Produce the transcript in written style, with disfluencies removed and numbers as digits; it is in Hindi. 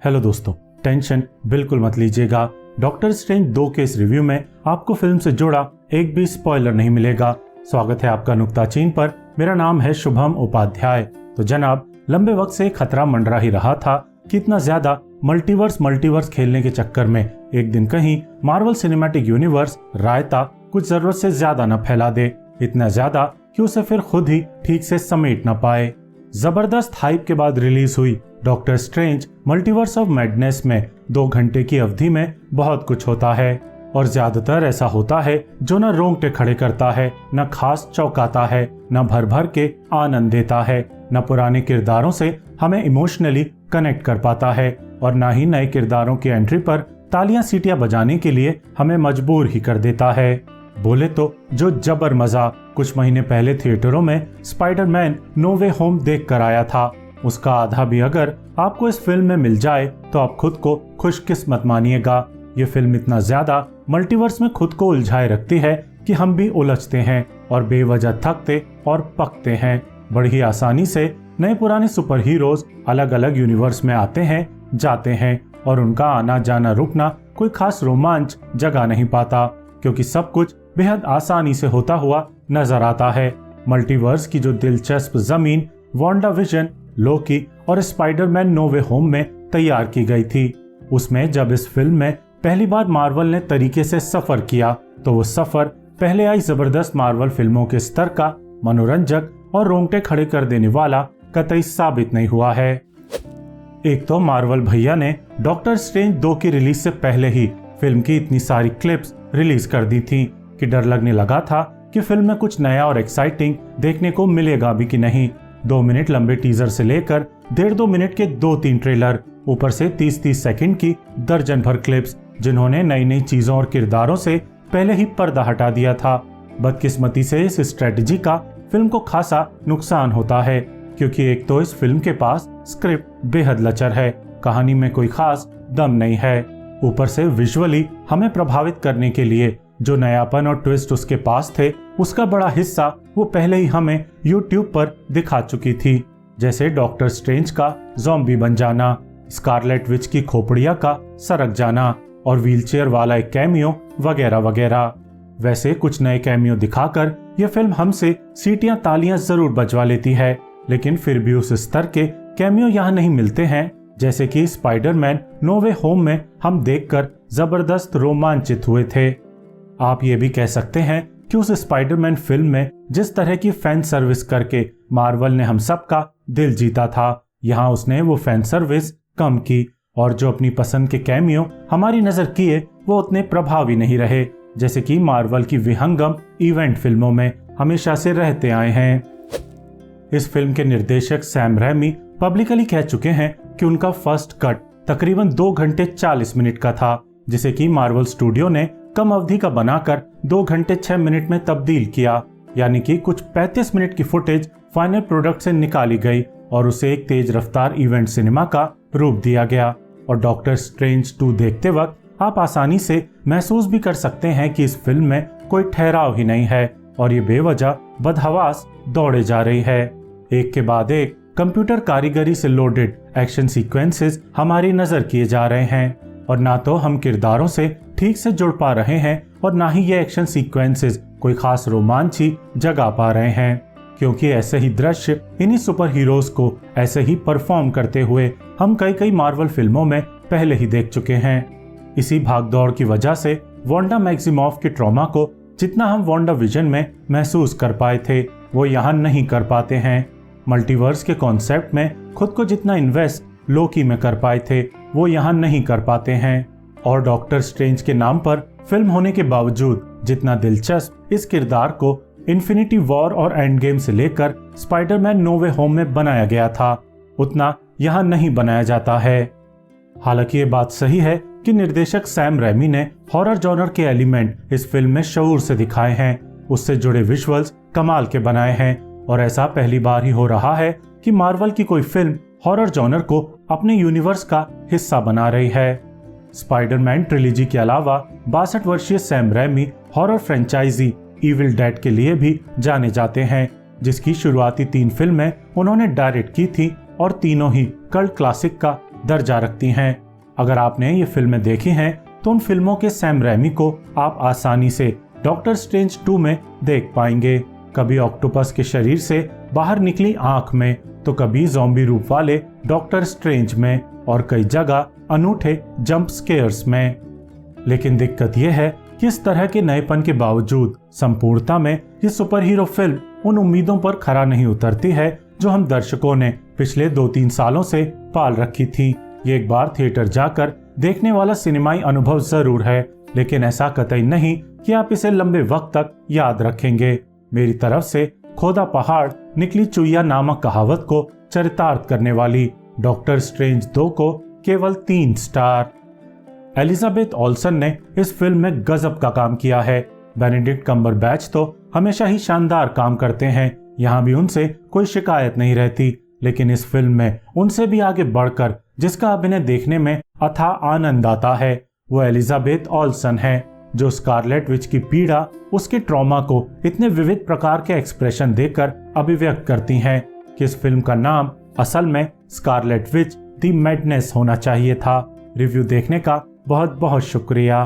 हेलो दोस्तों, टेंशन बिल्कुल मत लीजिएगा। डॉक्टर स्ट्रेंज 2 के इस रिव्यू में आपको फिल्म से जुड़ा एक भी स्पॉइलर नहीं मिलेगा। स्वागत है आपका नुक्ताचीन पर। मेरा नाम है शुभम उपाध्याय। तो जनाब, लंबे वक्त से खतरा मंडरा ही रहा था कि इतना ज्यादा मल्टीवर्स खेलने के चक्कर में एक दिन कहीं मार्वल सिनेमैटिक यूनिवर्स रायता कुछ जरूरत से ज्यादा न फैला दे, इतना ज्यादा कि उसे फिर खुद ही ठीक से समेट न पाए। जबरदस्त हाइप के बाद रिलीज हुई doctor strange multiverse of madness में 2 घंटे की अवधि में बहुत कुछ होता है, और ज्यादातर ऐसा होता है जो न रोंगटे खड़े करता है, न खास चौंकाता है, न भर भर के आनंद देता है, न पुराने किरदारों से हमें इमोशनली कनेक्ट कर पाता है, और न ही नए किरदारों की एंट्री पर तालियां सीटियां बजाने के लिए हमें मजबूर ही कर देता है। बोले तो जो जबर मजा कुछ महीने पहले थिएटरों में स्पाइडरमैन नो वे होम देख कर आया था, उसका आधा भी अगर आपको इस फिल्म में मिल जाए तो आप खुद को खुशकिस्मत मानिएगा। ये फिल्म इतना ज्यादा मल्टीवर्स में खुद को उलझाए रखती है कि हम भी उलझते हैं और बेवजह थकते और पकते हैं। बड़ी आसानी से नए पुराने सुपर हीरोज अलग अलग यूनिवर्स में आते हैं, जाते हैं, और उनका आना जाना रुकना कोई खास रोमांच जगा नहीं पाता, क्योंकि सब कुछ बेहद आसानी से होता हुआ नजर आता है। मल्टीवर्स की जो दिलचस्प जमीन वांडा विजन, लोकी और स्पाइडरमैन नो वे होम में तैयार की गई थी, उसमें जब इस फिल्म में पहली बार मार्वल ने तरीके से सफर किया तो वो सफर पहले आई जबरदस्त मार्वल फिल्मों के स्तर का मनोरंजक और रोंगटे खड़े कर देने वाला कतई साबित नहीं हुआ है। एक तो मार्वल भैया ने डॉक्टर स्ट्रेंज 2 की रिलीज से पहले ही फिल्म की इतनी सारी क्लिप्स रिलीज कर दी थी कि डर लगने लगा था कि फिल्म में कुछ नया और एक्साइटिंग देखने को मिलेगा भी कि नहीं। 2 मिनट लंबे टीजर से लेकर 1.5-2 मिनट के 2-3 ट्रेलर, ऊपर से 30-30 सेकंड की दर्जन भर क्लिप्स, जिन्होंने नई नई चीजों और किरदारों से पहले ही पर्दा हटा दिया था। बदकिस्मती से इस स्ट्रेटजी का फिल्म को खासा नुकसान होता है, क्योंकि एक तो इस फिल्म के पास स्क्रिप्ट बेहद लचर है, कहानी में कोई खास दम नहीं है, ऊपर से विजुअली हमें प्रभावित करने के लिए जो नयापन और ट्विस्ट उसके पास थे उसका बड़ा हिस्सा वो पहले ही हमें YouTube पर दिखा चुकी थी, जैसे डॉक्टर स्ट्रेंज का ज़ॉम्बी बन जाना, स्कारलेट विच की खोपड़िया का सरक जाना और व्हीलचेयर वाला एक कैमियो वगैरह वगैरह। वैसे कुछ नए कैमियो दिखाकर यह फिल्म हमसे सीटियां तालियां जरूर बजवा लेती है, लेकिन फिर भी उस स्तर के कैमियो यहाँ नहीं मिलते हैं जैसे कि स्पाइडरमैन नो वे होम में हम देखकर जबरदस्त रोमांचित हुए थे। आप ये भी कह सकते हैं कि उस स्पाइडरमैन फिल्म में जिस तरह की फैन सर्विस करके मार्वल ने हम सबका दिल जीता था, यहाँ उसने वो फैन सर्विस कम की, और जो अपनी पसंद के कैमियो हमारी नजर किए वो उतने प्रभावी नहीं रहे, जैसे कि मार्वल की विहंगम इवेंट फिल्मों में हमेशा से रहते आए हैं। इस फिल्म के निर्देशक सैम रैमी पब्लिकली कह चुके हैं कि उनका फर्स्ट कट तकरीबन 2 घंटे 40 मिनट का था, जिसे कि मार्वल स्टूडियो ने कम अवधि का बनाकर 2 घंटे 6 मिनट में तब्दील किया, यानी कि कुछ 35 मिनट की फुटेज फाइनल प्रोडक्ट से निकाली गई और उसे एक तेज रफ्तार इवेंट सिनेमा का रूप दिया गया। और डॉक्टर स्ट्रेंज 2 देखते वक्त आप आसानी से महसूस भी कर सकते हैं कि इस फिल्म में कोई ठहराव ही नहीं है और ये बेवजह बदहवास दौड़े जा रही है। एक के बाद एक कंप्यूटर कारीगरी से लोडेड एक्शन सीक्वेंसेस हमारी नजर किए जा रहे हैं, और ना तो हम किरदारों से ठीक से जुड़ पा रहे हैं और ना ही ये एक्शन सीक्वेंसेस कोई खास रोमांच ही जगा पा रहे हैं, क्योंकि ऐसे ही दृश्य इन्हीं सुपर हीरोज को ऐसे ही परफॉर्म करते हुए हम कई मार्वल फिल्मों में पहले ही देख चुके हैं। इसी भागदौड़ की वजह से वांडा मैक्सिमॉफ के ट्रॉमा को जितना हम वांडा विजन में महसूस कर पाए थे वो यहाँ नहीं कर पाते हैं। मल्टीवर्स के कॉन्सेप्ट में खुद को जितना इन्वेस्ट लोकी में कर पाए थे वो यहाँ नहीं कर पाते हैं, और डॉक्टर स्ट्रेंज के नाम पर फिल्म होने के बावजूद जितना दिलचस्प इस किरदार को इन्फिनिटी वॉर और एंड गेम से लेकर स्पाइडरमैन नो वे होम में बनाया गया था, उतना यहाँ नहीं बनाया जाता है। हालांकि ये बात सही है कि निर्देशक सैम रैमी ने हॉरर जॉनर के एलिमेंट इस फिल्म में शऊर से दिखाए हैं, उससे जुड़े विजुअल्स कमाल के बनाए हैं, और ऐसा पहली बार ही हो रहा है कि मार्वल की कोई फिल्म हॉरर जॉनर को अपने यूनिवर्स का हिस्सा बना रही है। स्पाइडरमैन ट्रिलॉजी के अलावा 62 वर्षीय Sam Raimi horror franchise Evil Dead के लिए भी जाने जाते हैं, जिसकी शुरुआती 3 फिल्में उन्होंने डायरेक्ट की थी और तीनों ही कल्ट क्लासिक का दर्जा रखती हैं। अगर आपने ये फिल्में देखी हैं तो उन फिल्मों के सैम रैमी को आप आसानी से डॉक्टर स्ट्रेंज 2 में देख पाएंगे। कभी ऑक्टोपस के शरीर से बाहर निकली आंख में, तो कभी ज़ॉम्बी रूप वाले डॉक्टर स्ट्रेंज में, और कई जगह अनूठे जंप स्केयर्स में। लेकिन दिक्कत यह है कि इस तरह के नएपन के बावजूद संपूर्णता में ये सुपर हीरो फिल्म उन उम्मीदों पर खरा नहीं उतरती है जो हम दर्शकों ने पिछले 2-3 सालों से पाल रखी थी। ये एक बार थिएटर जाकर देखने वाला सिनेमाई अनुभव जरूर है, लेकिन ऐसा कतई नहीं कि आप इसे लंबे वक्त तक याद रखेंगे। मेरी तरफ से खोदा पहाड़ निकली चुईया नामक कहावत को चरितार्थ करने वाली डॉक्टर स्ट्रेंज 2 को केवल 3 स्टार। एलिजाबेथ ओल्सन ने इस फिल्म में गजब का काम किया है। बेनेडिक्ट कम्बरबैच तो हमेशा ही शानदार काम करते हैं, यहाँ भी उनसे कोई शिकायत नहीं रहती, लेकिन इस फिल्म में उनसे भी आगे बढ़कर जिसका अभिनय देखने में अथाह आनंद आता है वो एलिजाबेथ ओल्सन है, जो स्कारलेट विच की पीड़ा, उसके ट्रॉमा को इतने विविध प्रकार के एक्सप्रेशन देकर अभिव्यक्त करती हैं कि इस फिल्म का नाम असल में स्कारलेट विच द मैडनेस होना चाहिए था। रिव्यू देखने का बहुत बहुत शुक्रिया।